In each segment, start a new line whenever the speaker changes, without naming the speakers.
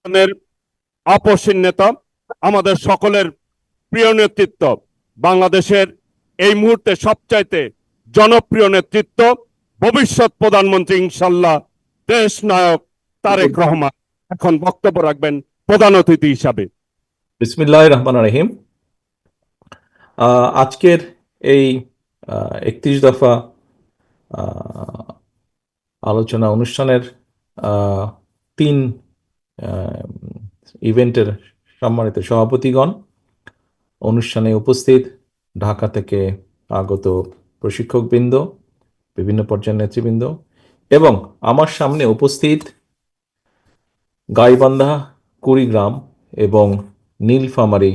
আমাদের আপসীন নেতা, আমাদের সকলের প্রিয় নেতৃত্ব, বাংলাদেশের এই মুহূর্তে সবচাইতে জনপ্রিয় নেতৃত্ব, ভবিষ্যৎ প্রধানমন্ত্রী ইনশাল্লাহ দেশ নায়ক তারেক রহমান এখন বক্তব্য রাখবেন প্রধান অতিথি হিসাবে।
বিসমিল্লাহির রহমানির রহিম। আজকের এই 31 দফা আলোচনা অনুষ্ঠানের 3 ইভেন্টের সম্মানিত সভাপতিগণ, অনুষ্ঠানে উপস্থিত ঢাকা থেকে আগত প্রশিক্ষকবৃন্দ, বিভিন্ন পর্যায়ের নেতৃবৃন্দ এবং আমার সামনে উপস্থিত গাইবান্ধা, কুড়িগ্রাম এবং নীলফামারী,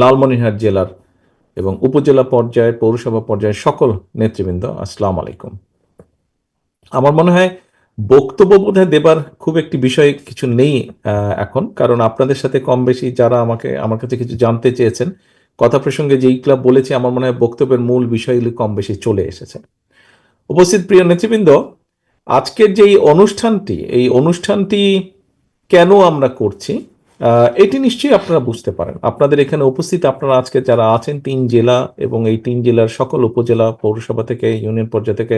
লালমনিরহাট জেলার এবং উপজেলা পর্যায়ের, পৌরসভা পর্যায়ের সকল নেতৃবৃন্দ, আসসালামু আলাইকুম। আমার মনে হয় বক্তব্য বোধহয় দেবার খুব একটি বিষয় কিছু নেই এখন, কারণ আপনাদের সাথে কম বেশি যারা আমার কাছে কিছু জানতে চেয়েছেন, কথা প্রসঙ্গে যেই ক্লাব বলেছে, আমার মনে হয় বক্তব্যের মূল বিষয়গুলি কম বেশি চলে এসেছে। উপস্থিত প্রিয় নেতৃবৃন্দ, আজকের যে এই অনুষ্ঠানটি কেন আমরা করছি এটি নিশ্চয়ই আপনারা বুঝতে পারেন। আপনাদের এখানে উপস্থিত আপনারা আজকে যারা আছেন 3 জেলা এবং এই 3 জেলার সকল উপজেলা, পৌরসভা থেকে, ইউনিয়ন পর্যায় থেকে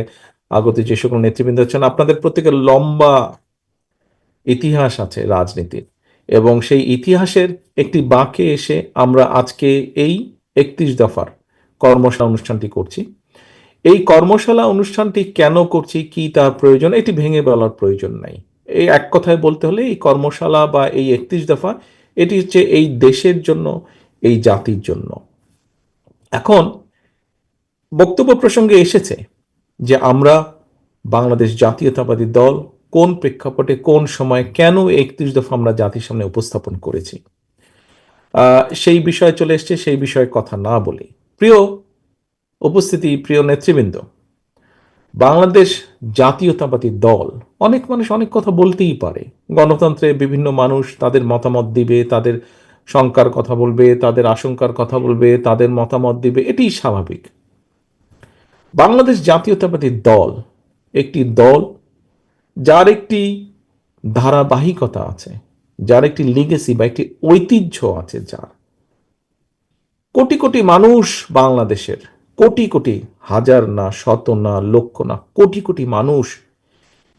আগত যে সকল নেতৃবৃন্দ আছেন, আপনাদের প্রত্যেকের লম্বা ইতিহাস আছে রাজনীতির, এবং সেই ইতিহাসের একটি বাঁকে এসে আমরা আজকে এই 31 দফার কর্মশালা অনুষ্ঠানটি করছি। এই কর্মশালা অনুষ্ঠানটি কেন করছি, কি তার প্রয়োজন, এটি ভেঙে বলার প্রয়োজন নাই। এই এক কথায় বলতে হলে এই কর্মশালা বা এই 31 দফা এটি হচ্ছে এই দেশের জন্য, এই জাতির জন্য। এখন বক্তব্য প্রসঙ্গে এসেছে যে আমরা বাংলাদেশ জাতীয়তাবাদী দল কোন প্রেক্ষাপটে, কোন সময়, কেন 31 দফা আমরা জাতির সামনে উপস্থাপন করেছি, সেই বিষয়ে চলে এসছে। সেই বিষয়ে কথা না বলি, প্রিয় উপস্থিতি, প্রিয় নেতৃবৃন্দ, বাংলাদেশ জাতীয়তাবাদী দল, অনেক মানুষ অনেক কথা বলতেই পারে। গণতন্ত্রে বিভিন্ন মানুষ তাদের মতামত দিবে, তাদের শঙ্কার কথা বলবে, তাদের আশঙ্কার কথা বলবে, তাদের মতামত দিবে, এটি স্বাভাবিক। বাংলাদেশ জাতীয়তাবাদী দল একটি দল যার একটি ধারাবাহিকতা আছে, যার একটি লিগেসি বা একটি ঐতিহ্য আছে, যার কোটি কোটি মানুষ, বাংলাদেশের কোটি কোটি, হাজার না, শত না, লক্ষ না, কোটি কোটি মানুষ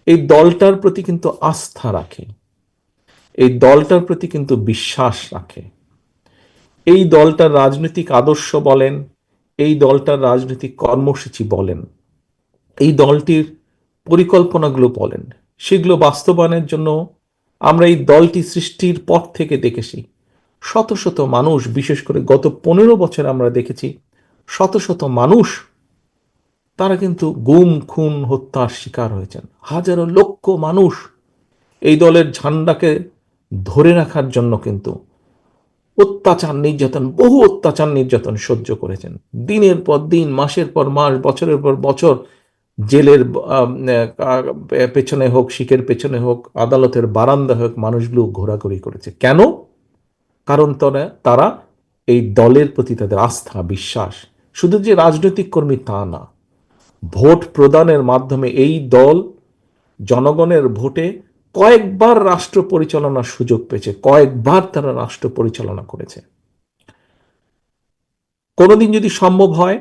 এই দলটার প্রতি কিন্তু আস্থা রাখে, এই দলটার প্রতি কিন্তু বিশ্বাস রাখে। এই দলটার রাজনৈতিক আদর্শ বলেন, এই দলটার রাজনৈতিক কর্মসূচি বলেন, এই দলটির পরিকল্পনাগুলো বলেন, সেগুলো বাস্তবায়নের জন্য আমরা এই দলটি সৃষ্টির পর থেকে দেখেছি শত শত মানুষ, বিশেষ করে গত 15 বছর আমরা দেখেছি শত শত মানুষ তারা কিন্তু গুম, খুন, হত্যার শিকার হয়েছেন। হাজারো লক্ষ মানুষ এই দলের ঝান্ডাকে ধরে রাখার জন্য কিন্তু অত্যাচার, নির্যাতন, বহু অত্যাচার নির্যাতন সহ্য করেছেন। দিনের পর দিন, মাসের পর মাস, বছরের পর বছর জেলের পেছনে হোক, শিখের পেছনে হোক, আদালতের বারান্দা হোক, মানুষগুলো ঘোরাঘুরি করেছে। কেন? কারণ তারা এই দলের প্রতি তাদের আস্থা, বিশ্বাস। শুধু যে রাজনৈতিক কর্মী তা না, ভোট প্রদানের মাধ্যমে এই দল জনগণের ভোটে কয়েকবার রাষ্ট্র পরিচালনার সুযোগ পেয়েছে, কয়েকবার তারা রাষ্ট্র পরিচালনা করেছে। কোনোদিন যদি সম্ভব হয়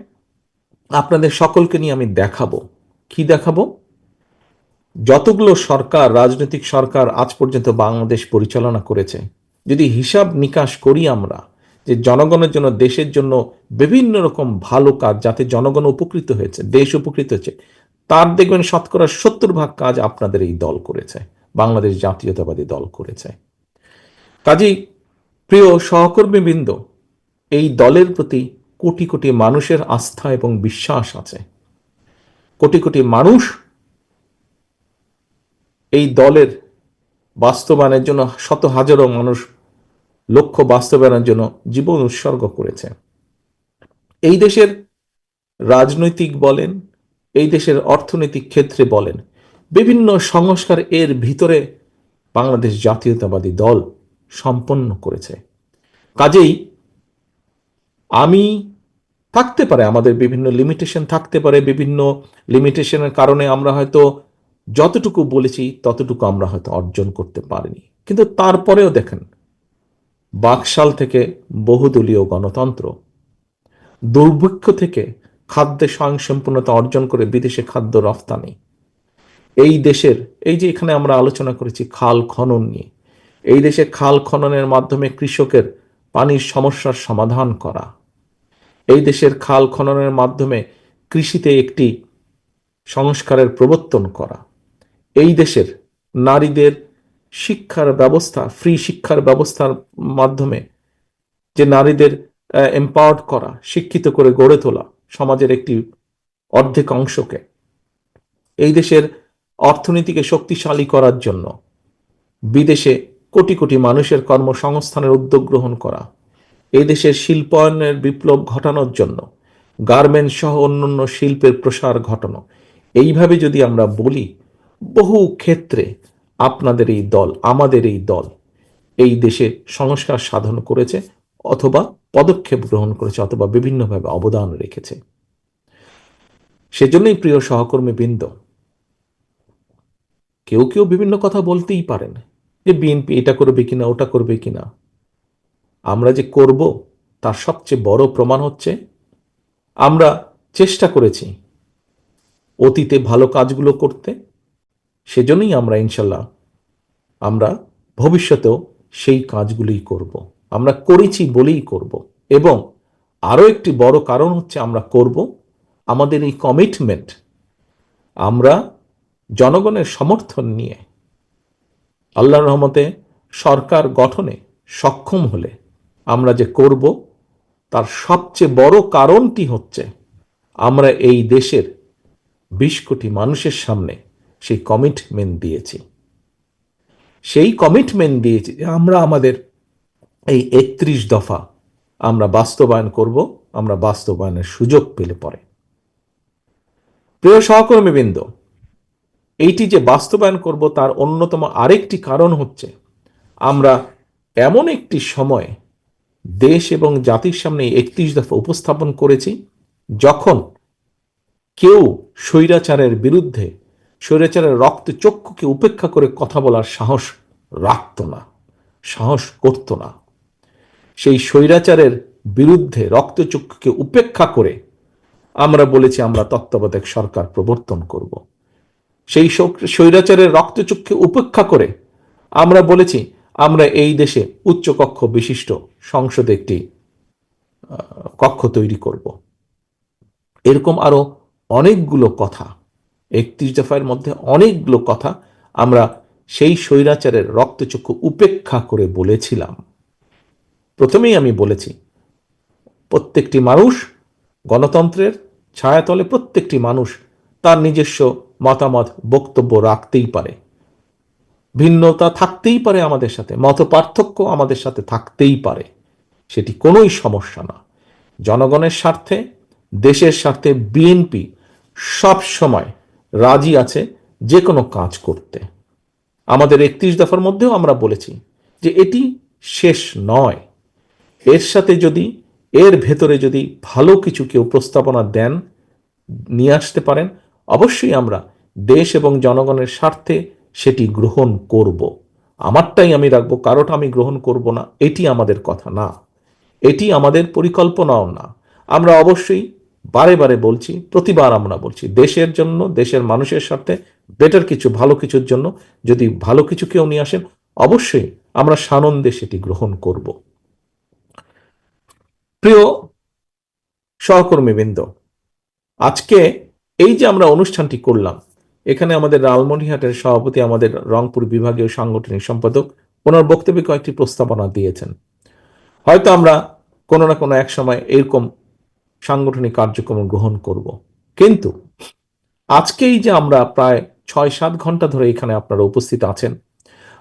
আপনাদের সকলকে নিয়ে আমি দেখাবো। কি দেখাবো? যতগুলো সরকার, রাজনৈতিক সরকার আজ পর্যন্ত বাংলাদেশ পরিচালনা করেছে, যদি হিসাব নিকাশ করি আমরা, যে জনগণের জন্য, দেশের জন্য বিভিন্ন রকম ভালো কাজ যাতে জনগণ উপকৃত হয়েছে, দেশ উপকৃত হয়েছে, তার দেখবেন শতকরা 70% কাজ আপনাদের এই দল করেছে, বাংলাদেশ জাতীয়তাবাদী দল করেছে। কাজেই প্রিয় সহকর্মীবৃন্দ, এই দলের প্রতি কোটি কোটি মানুষের আস্থা এবং বিশ্বাস আছে। কোটি কোটি মানুষ এই দলের বাস্তবায়নের জন্য, শত হাজারো মানুষ লক্ষ্য বাস্তবায়নের জন্য জীবন উৎসর্গ করেছে। এই দেশের রাজনৈতিক বলেন, এই দেশের অর্থনৈতিক ক্ষেত্রে বলেন, বিভিন্ন সংস্কার এর ভিতরে বাংলাদেশ জাতীয়তাবাদী দল সম্পন্ন করেছে। কাজেই আমি, থাকতে পারে আমাদের বিভিন্ন লিমিটেশন, থাকতে পারে বিভিন্ন লিমিটেশনের কারণে আমরা হয়তো যতটুকু বলেছি ততটুকু আমরা হয়তো অর্জন করতে পারিনি, কিন্তু তারপরেও দেখেন, বাকশাল থেকে বহুদলীয় গণতন্ত্র, দুর্ভিক্ষ থেকে খাদ্যে স্বয়ংসম্পূর্ণতা অর্জন করে বিদেশে খাদ্য রফতানি, এই দেশের, এই যে এখানে আমরা আলোচনা করেছি খাল খনন নিয়ে, এই দেশে খাল খননের মাধ্যমে কৃষকের পানির সমস্যার সমাধান করা, এই দেশের খাল খননের মাধ্যমে কৃষিতে একটি সংস্কারের প্রবর্তন করা, এই দেশের নারীদের শিক্ষার ব্যবস্থা, ফ্রি শিক্ষার ব্যবস্থার মাধ্যমে যে নারীদের এম্পাওয়ার্ড করা, শিক্ষিত করে গড়ে তোলা সমাজের একটি অর্ধেক অংশকে, এই দেশের অর্থনীতিকে শক্তিশালী করার জন্য বিদেশে কোটি কোটি মানুষের কর্মসংস্থানের উদ্যোগ গ্রহণ করা, এই দেশের শিল্পায়নের বিপ্লব ঘটানোর জন্য গার্মেন্টস সহ অন্যান্য শিল্পের প্রসার ঘটানো, এইভাবে যদি আমরা বলি, বহু ক্ষেত্রে আপনাদের এই দল, আমাদের এই দল এই দেশে সংস্কার সাধন করেছে, অথবা পদক্ষেপ গ্রহণ করেছে, অথবা বিভিন্নভাবে অবদান রেখেছে। সেজন্যই প্রিয় সহকর্মী বৃন্দ, কেউ কেউ বিভিন্ন কথা বলতেই পারেন যে বিএনপি এটা করবে কিনা, ওটা করবে কিনা। আমরা যে করব তার সবচেয়ে বড় প্রমাণ হচ্ছে আমরা চেষ্টা করেছি অতীতে ভালো কাজগুলো করতে, সেজন্যই আমরা ইনশাল্লাহ আমরা ভবিষ্যতেও সেই কাজগুলোই করব। আমরা করেছি বলেই করব। এবং আরও একটি বড় কারণ হচ্ছে আমরা করব, আমাদের এই কমিটমেন্ট আমরা জনগণের সমর্থন নিয়ে আল্লাহর রহমতে সরকার গঠনে সক্ষম হলে আমরা যে করব, তার সবচেয়ে বড় কারণটি হচ্ছে আমরা এই দেশের 20 কোটি মানুষের সামনে সেই কমিটমেন্ট দিয়েছি। সেই কমিটমেন্ট দিয়েছি যে আমরা আমাদের এই 31 দফা আমরা বাস্তবায়ন করব, আমরা বাস্তবায়নের সুযোগ পেলে পরে। প্রিয় সহকর্মীবৃন্দ, এইটি যে বাস্তবায়ন করব তার অন্যতম আরেকটি কারণ হচ্ছে আমরা এমন একটি সময় দেশ এবং জাতির সামনে 31 দফা উপস্থাপন করেছি যখন কেউ স্বৈরাচারের বিরুদ্ধে, স্বৈরাচারের রক্তচক্ষুকে উপেক্ষা করে কথা বলার সাহস রাখত না, সাহস করত না। সেই স্বৈরাচারের বিরুদ্ধে রক্তচক্ষুকে উপেক্ষা করে আমরা বলেছি আমরা তত্ত্বাবধায়ক সরকার প্রবর্তন করব। সেই স্বৈরাচারের রক্তচক্ষু উপেক্ষা করে আমরা বলেছি আমরা এই দেশে উচ্চকক্ষ বিশিষ্ট সংসদে একটি কক্ষ তৈরি করব। এরকম আরো অনেকগুলো কথা, 31 দফার মধ্যে অনেকগুলো কথা আমরা সেই স্বৈরাচারের রক্তচক্ষু উপেক্ষা করে বলেছিলাম। প্রথমেই আমি বলেছি প্রত্যেকটি মানুষ গণতন্ত্রের ছায়াতলে, প্রত্যেকটি মানুষ তার নিজস্ব মতামত বক্তব্য রাখতেই পারে, ভিন্নতা থাকতেই পারে আমাদের সাথে, মত পার্থক্য আমাদের সাথে থাকতেই পারে, সেটি কোনোই সমস্যা না। জনগণের স্বার্থে, দেশের স্বার্থে বিএনপি সব সময় রাজি আছে যে কোনো কাজ করতে। আমাদের 31 দফার মধ্যেও আমরা বলেছি যে এটি শেষ নয়, এর সাথে যদি, এর ভেতরে যদি ভালো কিছু কেউ প্রস্তাবনা দেন, নিয়ে আসতে পারেন, অবশ্যই আমরা দেশ এবং জনগণের স্বার্থে সেটি গ্রহণ করব। আমারটাই আমি রাখবো, কারোটা আমি গ্রহণ করব না, এটি আমাদের কথা না, এটি আমাদের পরিকল্পনাও না। আমরা অবশ্যই বারে বারে বলছি, প্রতিবার আমরা বলছি দেশের জন্য, দেশের মানুষের স্বার্থে, বেটার কিছু, ভালো কিছুর জন্য যদি ভালো কিছু কেউ নিয়ে আসেন, অবশ্যই আমরা সানন্দে সেটি গ্রহণ করব। প্রিয় সহকর্মীবৃন্দ, আজকে এই যে আমরা অনুষ্ঠানটি করলাম, এখানে আমাদের লালমনিরহাটের সভাপতি, আমাদের রংপুর বিভাগীয় সাংগঠনিক সম্পাদক, ওনার বক্তব্যে কয়েকটি প্রস্তাবনা দিয়েছেন। হয়তো আমরা কোনো না কোনো এক সময় এরকম সাংগঠনিক কার্যক্রম গ্রহণ করব, কিন্তু আজকেই যে আমরা প্রায় 6-7 ঘন্টা ধরে এখানে আপনারা উপস্থিত আছেন,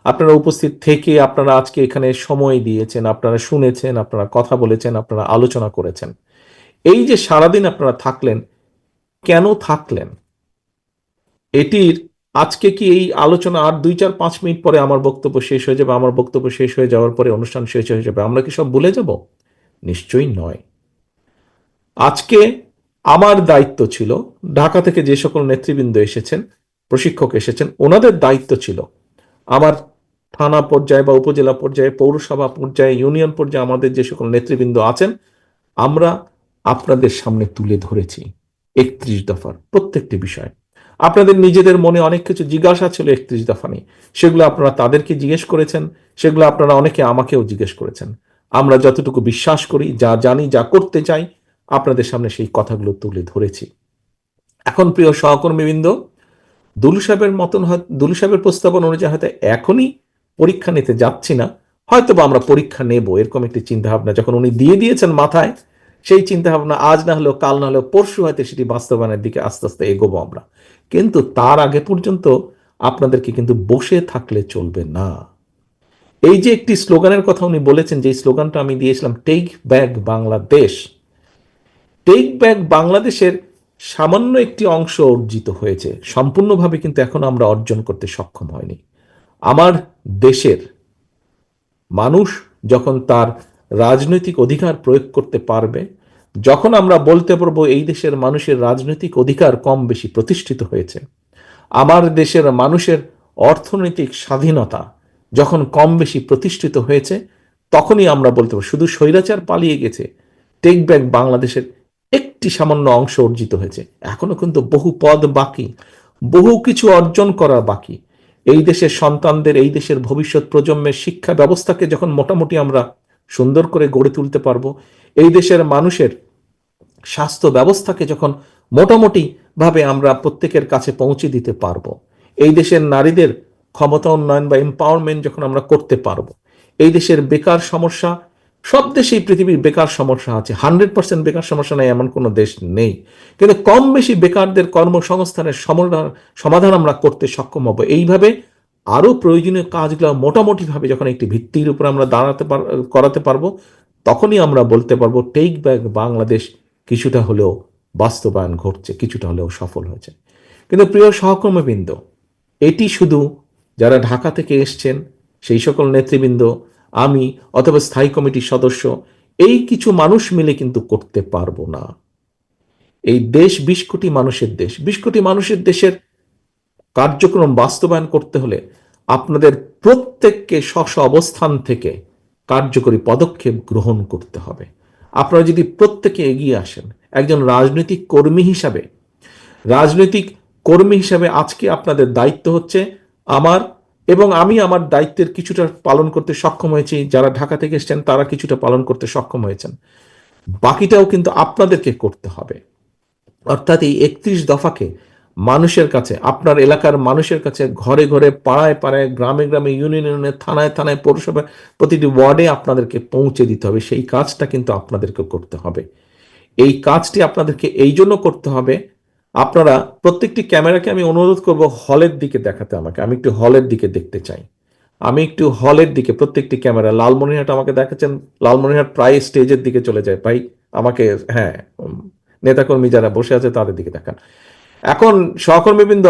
আপনারা উপস্থিত থেকে আপনারা আজকে এখানে সময় দিয়েছেন, আপনারা শুনেছেন, আপনারা কথা বলেছেন, আপনারা আলোচনা করেছেন, এই যে সারাদিন আপনারা থাকলেন, কেন থাকলেন? এটির আজকে কি এই আলোচনা আর 2-4-5 মিনিট পরে আমার বক্তব্য শেষ হয়ে যাবে, আমার বক্তব্য শেষ হয়ে যাওয়ার পরে অনুষ্ঠান শেষ হয়ে যাবে, আমরা কি সব ভুলে যাব? নিশ্চয়ই নয়। আজকে আমার দায়িত্ব ছিল, ঢাকা থেকে যে সকল নেতৃবৃন্দ এসেছেন, প্রশিক্ষক এসেছেন, ওনাদের দায়িত্ব ছিল আমার থানা পর্যায়ে বা উপজেলা পর্যায়ে, পৌরসভা পর্যায়ে, ইউনিয়ন পর্যায়ে আমাদের যে সকল নেতৃবৃন্দ আছেন, আমরা আপনাদের সামনে তুলে ধরেছি 31 দফার প্রত্যেকটি বিষয়। আপনাদের নিজেদের মনে অনেক কিছু জিজ্ঞাসা ছিল 31 দফা নিয়ে, সেগুলো আপনারা তাদেরকে জিজ্ঞেস করেছেন, সেগুলো আপনারা অনেকে আমাকেও জিজ্ঞেস করেছেন। আমরা যতটুকু বিশ্বাস করি, যা জানি, যা করতে চাই, আপনাদের সামনে সেই কথাগুলো তুলে ধরেছি। এখন প্রিয় সহকর্মীবৃন্দ, দুলু সাহেবের প্রস্তাবনা অনুযায়ী হয়তো এখনই পরীক্ষা নিতে যাচ্ছি না, হয়তো বা আমরা পরীক্ষা নেব, এরকম একটি চিন্তা ভাবনা যখন উনি দিয়ে দিয়েছেন মাথায়, সেই চিন্তা ভাবনা আজ না হলেও কাল না হলেও পরশু হয়তো সেটি বাস্তবায়নের দিকে আস্তে আস্তে এগোবো আমরা। কিন্তু তার আগে পর্যন্ত আপনাদেরকে কিন্তু বসে থাকলে চলবে না। এই যে একটি স্লোগানের কথা উনি বলেছেন, যে স্লোগানটা আমি দিয়েছিলাম, take back Bangladesh, take back বাংলাদেশের সামান্য একটি অংশ অর্জিত হয়েছে, সম্পূর্ণভাবে কিন্তু এখন আমরা অর্জন করতে সক্ষম হয়নি। আমার দেশের মানুষ যখন তার রাজনৈতিক অধিকার প্রয়োগ করতে পারবে, যখন আমরা বলতে পারবো এই দেশের মানুষের রাজনৈতিক অধিকার কম বেশি প্রতিষ্ঠিত হয়েছে, আমার দেশের মানুষের অর্থনৈতিক স্বাধীনতা যখন কম বেশি প্রতিষ্ঠিত হয়েছে, তখনই আমরা বলতে পারবো শুধু স্বৈরাচার পালিয়ে গেছে, টেক ব্যাক বাংলাদেশের একটি সামান্য অংশ অর্জিত হয়েছে। এখনো কিন্তু বহু পদ বাকি, বহু কিছু অর্জন করা বাকি। এই দেশের সন্তানদের, এই দেশের ভবিষ্যৎ প্রজন্মের শিক্ষা ব্যবস্থাকে যখন মোটামুটি আমরা সুন্দর করে গড়ে তুলতে পারবো, এই দেশের মানুষের স্বাস্থ্য ব্যবস্থাকে যখন মোটামুটি ভাবে আমরা প্রত্যেকের কাছে পৌঁছে দিতে পারবো, এই দেশের নারীদের ক্ষমতা উন্নয়ন বা এম্পাওয়ারমেন্ট যখন আমরা করতে পারবো, এই দেশের বেকার সমস্যা, সব দেশেই পৃথিবীর বেকার সমস্যা আছে, 100% বেকার সমস্যা নেই এমন কোনো দেশ নেই, কিন্তু কম বেশি বেকারদের কর্মসংস্থানের সমাধান আমরা করতে সক্ষম হব। এইভাবে আরো প্রয়োজনীয় কাজগুলো মোটামুটি ভাবে যখন একটি ভিত্তির উপর আমরা করাতে পারবো, তখনই আমরা বলতে পারবো টেক ব্যাক বাংলাদেশ কিছুটা হলেও বাস্তবায়ন ঘটছে, কিছুটা হলেও সফল হয়েছে। কিন্তু প্রিয় সহকর্মীবৃন্দ, এটি শুধু যারা ঢাকা থেকে এসছেন সেই সকল নেতৃবৃন্দ, আমি অথবা স্থায়ী কমিটির সদস্য, এই কিছু মানুষ মিলে কিন্তু করতে পারবো না। এই দেশ 20 কোটি মানুষের দেশ, 20 কোটি মানুষের দেশের কার্যক্রম বাস্তবায়ন করতে হলে আপনাদের প্রত্যেককে স্ব অবস্থান থেকে কার্যকরী পদক্ষেপ গ্রহণ করতে হবে। আপনারা যদি প্রত্যেকে এগিয়ে আসেন, একজন রাজনৈতিক কর্মী হিসাবে আজকে আপনাদের দায়িত্ব হচ্ছে আমার, এবং আমি আমার দায়িত্বের কিছুটা পালন করতে সক্ষম হয়েছি, যারা ঢাকা থেকে এসেছেন তারা কিছুটা পালন করতে সক্ষম হয়েছেন, বাকিটাও কিন্তু আপনাদেরকে করতে হবে। অর্থাৎ এই 31 দফাকে মানুষের কাছে, আপনার এলাকার মানুষের কাছে, ঘরে ঘরে, পাড়ায় পাড়ায়, গ্রামে গ্রামে, ইউনিয়নে ইউনিয়নে, থানায় থানায়, পৌরসভায়, প্রতিটি ওয়ার্ডে আপনাদেরকে পৌঁছে দিতে হবে। সেই কাজটা কিন্তু আপনাদেরকে করতে হবে। এই কাজটি আপনাদেরকে এই জন্য করতে হবে, আপনারা প্রত্যেকটি ক্যামেরাকে আমি অনুরোধ করব হলের দিকে দেখাতে আমাকে, আমি একটু হলের দিকে দেখতে চাই, আমি একটু হলের দিকে, প্রত্যেকটি ক্যামেরা, লালমনিরহাট আমাকে দেখাচ্ছেন, লালমনিরহাট প্রায় স্টেজের দিকে চলে যায় ভাই, আমাকে, হ্যাঁ, নেতাকর্মী যারা বসে আছে তাদের দিকে দেখান। এখন সহকর্মীবৃন্দ,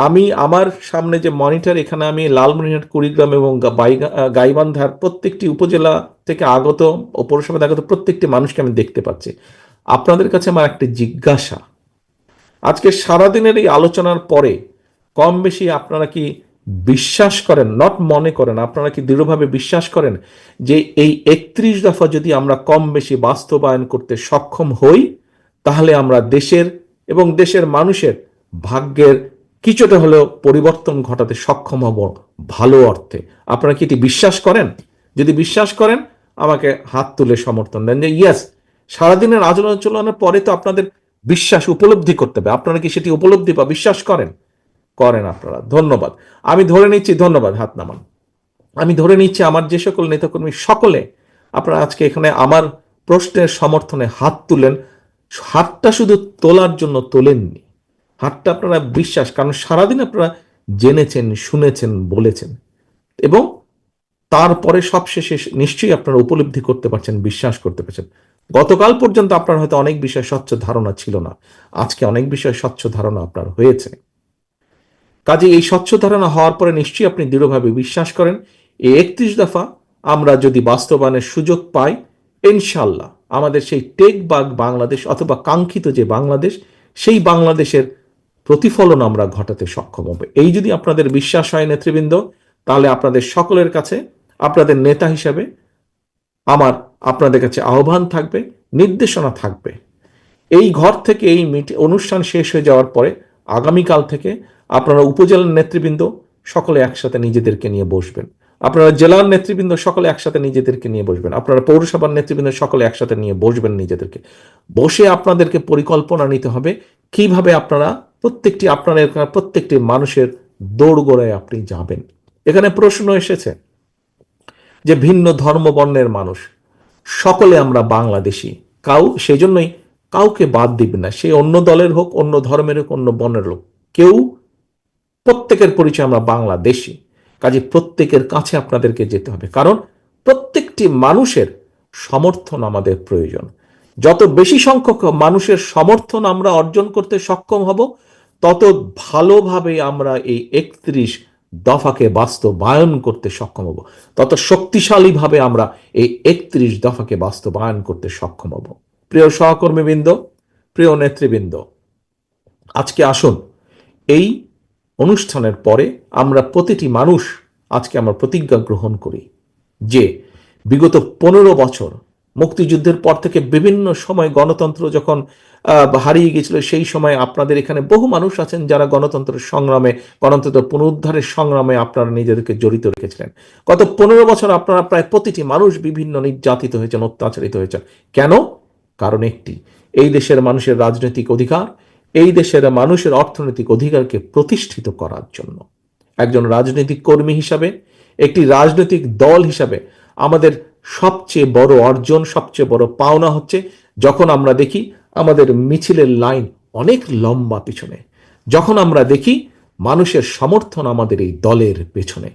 আমি আমার সামনে যে মনিটর, এখানে আমি লালমনিরহাট, কুড়িগ্রাম এবং গাইবান্ধার প্রত্যেকটি উপজেলা থেকে আগত ও পৌরসভা আগত প্রত্যেকটি মানুষকে আমি দেখতে পাচ্ছি। আপনাদের কাছে আমার একটা জিজ্ঞাসা, আজকে সারাদিনের এই আলোচনার পরে কম বেশি আপনারা কি বিশ্বাস করেন, নট মনে করেন, আপনারা কি দৃঢ়ভাবে বিশ্বাস করেন যে এই 31 দফা যদি আমরা কম বেশি বাস্তবায়ন করতে সক্ষম হই, তাহলে আমরা দেশের এবং দেশের মানুষের ভাগ্যের কিছুটা হলেও পরিবর্তন ঘটাতে সক্ষম হব ভালো অর্থে? আপনারা কি এটি বিশ্বাস করেন? যদি বিশ্বাস করেন আমাকে হাত তুলে সমর্থন দেন যে ইয়েস, সারাদিনের আলোচনার পরে তো আপনাদের বিশ্বাস উপলব্ধি করতে হবে। আপনারা কি সেটি উপলব্ধি বা বিশ্বাস করেন? করেন আপনারা, ধন্যবাদ। আমি ধরে নিচ্ছি, ধন্যবাদ, হাত নামান। আমি ধরে নিচ্ছি আমার যে সকল নেতাকর্মী সকলে আপনারা আজকে এখানে আমার প্রশ্নের সমর্থনে হাত তুলেন, হাতটা শুধু তোলার জন্য তোলেননি, হাতটা আপনারা বিশ্বাস, কারণ সারাদিন আপনারা জেনেছেন, শুনেছেন, বলেছেন, এবং তারপরে সবশেষে নিশ্চয়ই আপনারা উপলব্ধি করতে পারছেন, বিশ্বাস করতে পারছেন। গতকাল পর্যন্ত আপনার হয়তো অনেক বিষয় স্বচ্ছ ধারণা ছিল না, আজকে অনেক বিষয় স্বচ্ছ ধারণা আপনার হয়েছে। কাজে এই স্বচ্ছ ধারণা হওয়ার পরে নিশ্চয়ই আপনি দৃঢ়ভাবে বিশ্বাস করেন এই 31 দফা আমরা যদি বাস্তবায়নের সুযোগ পাই, ইনশাল্লাহ আমাদের সেই টেক বাগ বাংলাদেশ অথবা কাঙ্ক্ষিত যে বাংলাদেশ, সেই বাংলাদেশের প্রতিফলন আমরা ঘটাতে সক্ষম হবে। এই যদি আপনাদের বিশ্বাস হয় নেতৃবৃন্দ, তাহলে আপনাদের সকলের কাছে, আপনাদের নেতা হিসাবে আমার আপনাদের কাছে আহ্বান থাকবে, নির্দেশনা থাকবে, এই ঘর থেকে এই অনুষ্ঠান শেষ হয়ে যাওয়ার পরে আগামীকাল থেকে আপনারা উপজেলার নেতৃবৃন্দ সকলে একসাথে নিজেদেরকে নিয়ে বসবেন, আপনারা জেলার নেতৃবৃন্দ সকলে একসাথে নিজেদেরকে নিয়ে বসবেন, আপনারা পৌরসভার নেতৃবৃন্দ সকলে একসাথে নিয়ে বসবেন, নিজেদেরকে বসে আপনাদেরকে পরিকল্পনা নিতে হবে কিভাবে আপনারা প্রত্যেকটি আপনার এলাকার প্রত্যেকটি মানুষের দোরগোড়ায় আপনি যাবেন। এখানে প্রশ্ন এসেছে যে ভিন্ন ধর্ম বর্ণের মানুষ সকলে আমরা বাংলাদেশি, সেই জন্যই কাউকে বাদ দিবেন না, সে অন্য দলের হোক, অন্য ধর্মের হোক, অন্য বর্ণের হোক, কেউ, প্রত্যেকের পরিচয় আমরা বাংলাদেশি। কাজে প্রত্যেকের কাছে আপনাদেরকে যেতে হবে, কারণ প্রত্যেকটি মানুষের সমর্থন আমাদের প্রয়োজন। যত বেশি সংখ্যক মানুষের সমর্থন আমরা অর্জন করতে সক্ষম হব, তত ভালোভাবে আমরা এই 31 দফাকে বাস্তবায়ন করতে সক্ষম হব, তত শক্তিশালীভাবে আমরা এই 31 দফাকে বাস্তবায়ন করতে সক্ষম হব। প্রিয় সহকর্মীবৃন্দ, প্রিয় নেতৃবৃন্দ, আজকে আসুন এই অনুষ্ঠানের পরে আমরা প্রতিটি মানুষ আজকে আমরা প্রতিজ্ঞা গ্রহণ করি যে বিগত 15 বছর মুক্তিযুদ্ধের পর থেকে বিভিন্ন সময় গণতন্ত্র যখন হারিয়ে গেছিল, সেই সময় আপনাদের এখানে বহু মানুষ আছেন যারা গণতন্ত্রের সংগ্রামে, গণতন্ত্র পুনরুদ্ধারের সংগ্রামে আপনারা নিজেদেরকে জড়িত রেখেছিলেন। গত 15 বছর আপনারা প্রায় প্রতিটি মানুষ বিভিন্ন নির্যাতিত হয়েছেন, অত্যাচারিত হয়েছেন। কেন? কারণ একটি, এই দেশের মানুষের রাজনৈতিক অধিকার, এই দেশের মানুষের অর্থনৈতিক অধিকারকে প্রতিষ্ঠিত করার জন্য। একজন রাজনৈতিক কর্মী হিসাবে, একটি রাজনৈতিক দল হিসাবে আমাদের সবচেয়ে বড় অর্জন, সবচেয়ে বড় পাওনা হচ্ছে যখন আমরা দেখি আমাদের মিছিলের লাইন অনেক লম্বা পিছনে, যখন আমরা দেখি মানুষের সমর্থন আমাদের এই দলের পেছনে,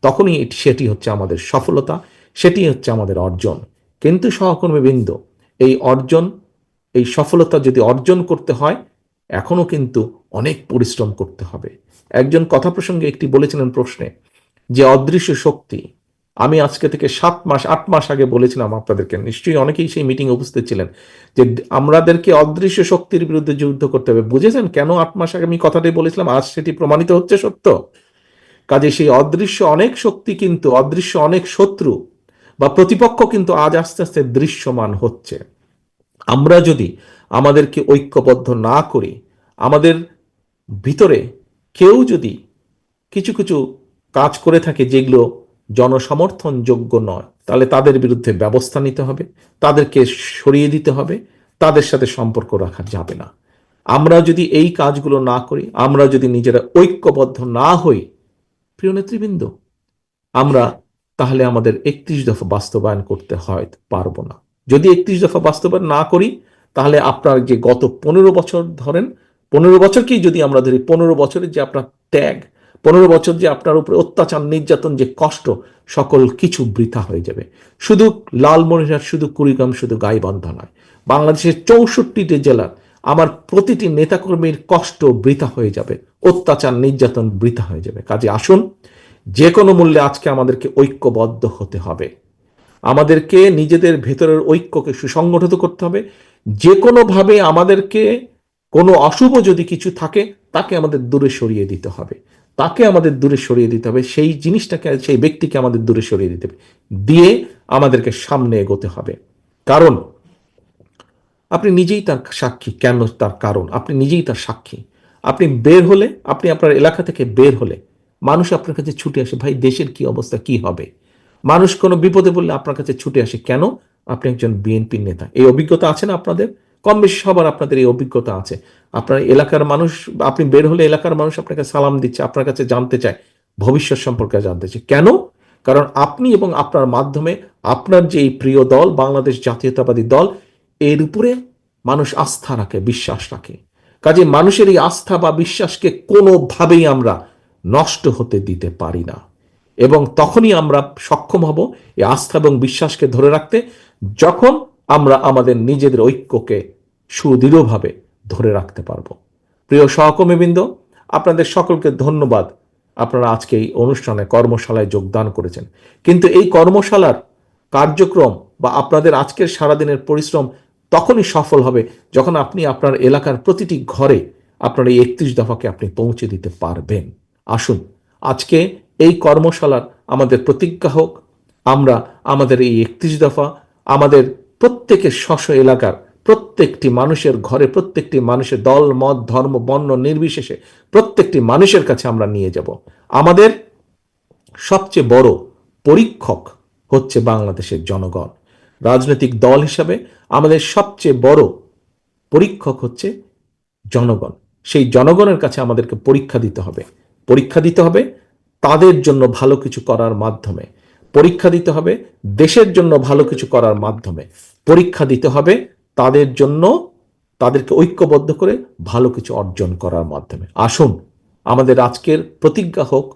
তখনই সেটি হচ্ছে আমাদের সফলতা, সেটি হচ্ছে আমাদের অর্জন। কিন্তু সহকর্মীবৃন্দ, এই অর্জন, এই সফলতা যদি অর্জন করতে হয়, এখনো কিন্তু অনেক পরিশ্রম করতে হবে। একজন কথা প্রসঙ্গে একটি বলেছিলেন প্রশ্নে যে অদৃশ্য শক্তি, আমি আজকে থেকে 7-8 মাস আগে বলেছিলাম আপনাদেরকে, নিশ্চয়ই অনেকেই সেই মিটিং উপস্থিত ছিলেন, যে আমাদেরকে অদৃশ্য শক্তির বিরুদ্ধে যুদ্ধ করতে হবে। বুঝেছেন কেন 8 মাস আগে আমি কথাটাই বলেছিলাম? আজ সেটি প্রমাণিত হচ্ছে সত্য। কাজে সেই অদৃশ্য অনেক শক্তি, কিন্তু অদৃশ্য অনেক শত্রু বা প্রতিপক্ষ কিন্তু আজ আস্তে আস্তে দৃশ্যমান হচ্ছে। আমরা যদি আমাদেরকে ঐক্যবদ্ধ না করি, আমাদের ভিতরে কেউ যদি কিছু কিছু কাজ করে থাকে যেগুলো জনসমর্থনযোগ্য নয়, তাহলে তাদের বিরুদ্ধে ব্যবস্থা নিতে হবে, তাদেরকে সরিয়ে দিতে হবে, তাদের সাথে সম্পর্ক রাখা যাবে না। আমরা যদি এই কাজগুলো না করি, আমরা যদি নিজেরা ঐক্যবদ্ধ না হই, প্রিয় নেতৃবৃন্দ, আমরা তাহলে আমাদের 31 দফা বাস্তবায়ন করতে হয় পারবো না। যদি 31 দফা বাস্তবায়ন না করি, তাহলে আপনার যে গত 15 বছর ধরেন, 15 বছরকেই যদি আমরা ধরি, 15 বছরের যে আপনার ত্যাগ, 15 বছর যে আপনার উপরে অত্যাচার, নির্যাতন, যে কষ্ট, সকল কিছু বৃথা হয়ে যাবে। শুধু লালমনিরহাট, শুধু কুড়িগ্রাম, শুধু গাইবান্ধা নয়, বাংলাদেশের 64টি জেলার আমার প্রতিটি নেতাকর্মীর কষ্ট বৃথা হয়ে যাবে, অত্যাচার, নির্যাতন বৃথা হয়ে যাবে। কাজে আসুন, যে কোনো মূল্যে আজকে আমাদেরকে ঐক্যবদ্ধ হতে হবে, আমাদেরকে নিজেদের ভেতরের ঐক্যকে সুসংগঠিত করতে হবে। যে কোনোভাবে আমাদেরকে কোনো অশুভ যদি কিছু থাকে, তাকে আমাদের দূরে সরিয়ে দিতে হবে, তাকে আমাদের দূরে সরিয়ে দিতে হবে, সেই জিনিসটাকে, সেই ব্যক্তিকে আমাদের দূরে সরিয়ে দিতে হবে, দিয়ে আমাদেরকে সামনে এগোতে হবে। কারণ আপনি নিজেই তার সাক্ষী। কেন তার কারণ? আপনি নিজেই তার সাক্ষী। আপনি বের হলে, আপনি আপনার এলাকা থেকে বের হলে মানুষ আপনার কাছে ছুটে আসে, ভাই দেশের কি অবস্থা, কি হবে। মানুষ কোনো বিপদে পড়লে আপনার কাছে ছুটে আসে। কেন? আপনি একজন বিএনপির নেতা। এই অভিজ্ঞতা আছে না আপনাদের? কম বেশি সবার আপনাদের এই অভিজ্ঞতা আছে। আপনার এলাকার মানুষ, আপনি বের হলে এলাকার মানুষ আপনাকে সালাম দিচ্ছে, আপনার কাছে জানতে চায়, ভবিষ্যৎ সম্পর্কে জানতে চায়। কেন? কারণ আপনি এবং আপনার মাধ্যমে আপনার যে এই প্রিয় দল, বাংলাদেশ জাতীয়তাবাদী দল, এর উপরে মানুষ আস্থা রাখে, বিশ্বাস রাখে। কাজে মানুষের এই আস্থা বা বিশ্বাসকে কোনোভাবেই আমরা নষ্ট হতে দিতে পারি না, এবং তখনই আমরা সক্ষম হব এই আস্থা এবং বিশ্বাসকে ধরে রাখতে, যখন আমরা আমাদের নিজেদের ঐক্যকে সুদৃঢ়ভাবে ধরে রাখতে পারব। প্রিয় সহকর্মীবৃন্দ, আপনাদের সকলকে ধন্যবাদ, আপনারা আজকে এই অনুষ্ঠানে, কর্মশালায় যোগদান করেছেন। কিন্তু এই কর্মশালার কার্যক্রম বা আপনাদের আজকের সারাদিনের পরিশ্রম তখনই সফল হবে যখন আপনি আপনার এলাকার প্রতিটি ঘরে আপনার এই 31 দফাকে আপনি পৌঁছে দিতে পারবেন। আসুন আজকে এই কর্মশালার আমাদের প্রতিজ্ঞা হোক, আমরা আমাদের এই 31 দফা আমাদের প্রত্যেকের স্ব এলাকার প্রত্যেকটি মানুষের ঘরে, প্রত্যেকটি মানুষের দল মত ধর্ম বর্ণ নির্বিশেষে প্রত্যেকটি মানুষের কাছে আমরা নিয়ে যাব। আমাদের সবচেয়ে বড় পরীক্ষক হচ্ছে বাংলাদেশের জনগণ। রাজনৈতিক দল হিসাবে আমাদের সবচেয়ে বড় পরীক্ষক হচ্ছে জনগণ। সেই জনগণের কাছে আমাদেরকে পরীক্ষা দিতে হবে। পরীক্ষা দিতে হবে তাদের জন্য ভালো কিছু করার মাধ্যমে, পরীক্ষা দিতে হবে দেশের জন্য ভালো কিছু করার মাধ্যমে, পরীক্ষা দিতে হবে তাদের জন্য, তাদেরকে ঐক্যবদ্ধ করে ভালো কিছু অর্জন করার মাধ্যমে। আসুন আমাদের আজকের প্রতিজ্ঞা হোক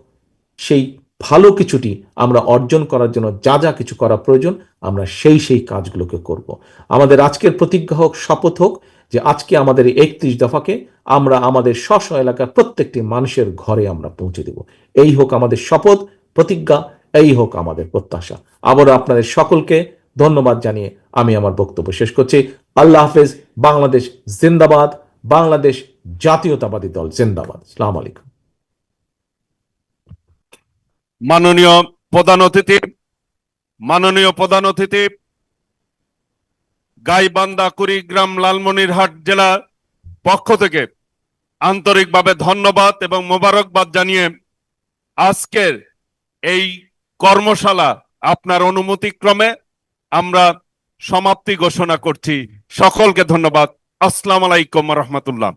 সেই ভালো কিছুটি আমরা অর্জন করার জন্য যা যা কিছু করা প্রয়োজন আমরা সেই কাজগুলোকে করব। আমাদের আজকের প্রতিজ্ঞা হোক, শপথ হোক যে আজকে আমাদের এই 31 দফাকে আমরা আমাদের স্ব এলাকার প্রত্যেকটি মানুষের ঘরে আমরা পৌঁছে দেব। এই হোক আমাদের শপথ, প্রতিজ্ঞা, এই হোক আমাদের প্রত্যাশা। আবারও আপনাদের সকলকে ধন্যবাদ জানিয়ে আমি আমার বক্তব্য শেষ করছি। আল্লাহ হাফেজ। বাংলাদেশ জিন্দাবাদ। বাংলাদেশ জাতীয়তাবাদী দল জিন্দাবাদ। আসসালামু আলাইকুম।
মাননীয় প্রধান অতিথি, মাননীয় প্রধান অতিথি, গাইবান্ধা কুড়িগ্রাম লালমনিরহাট জেলা পক্ষ থেকে আন্তরিকভাবে ধন্যবাদ এবং মোবারকবাদ জানিয়ে আজকের এই কর্মশালা আপনার অনুমতিক্রমে আমরা সমাপ্তি ঘোষণা করছি। সকলকে ধন্যবাদ। আসসালামু আলাইকুম ওয়া রাহমাতুল্লাহ।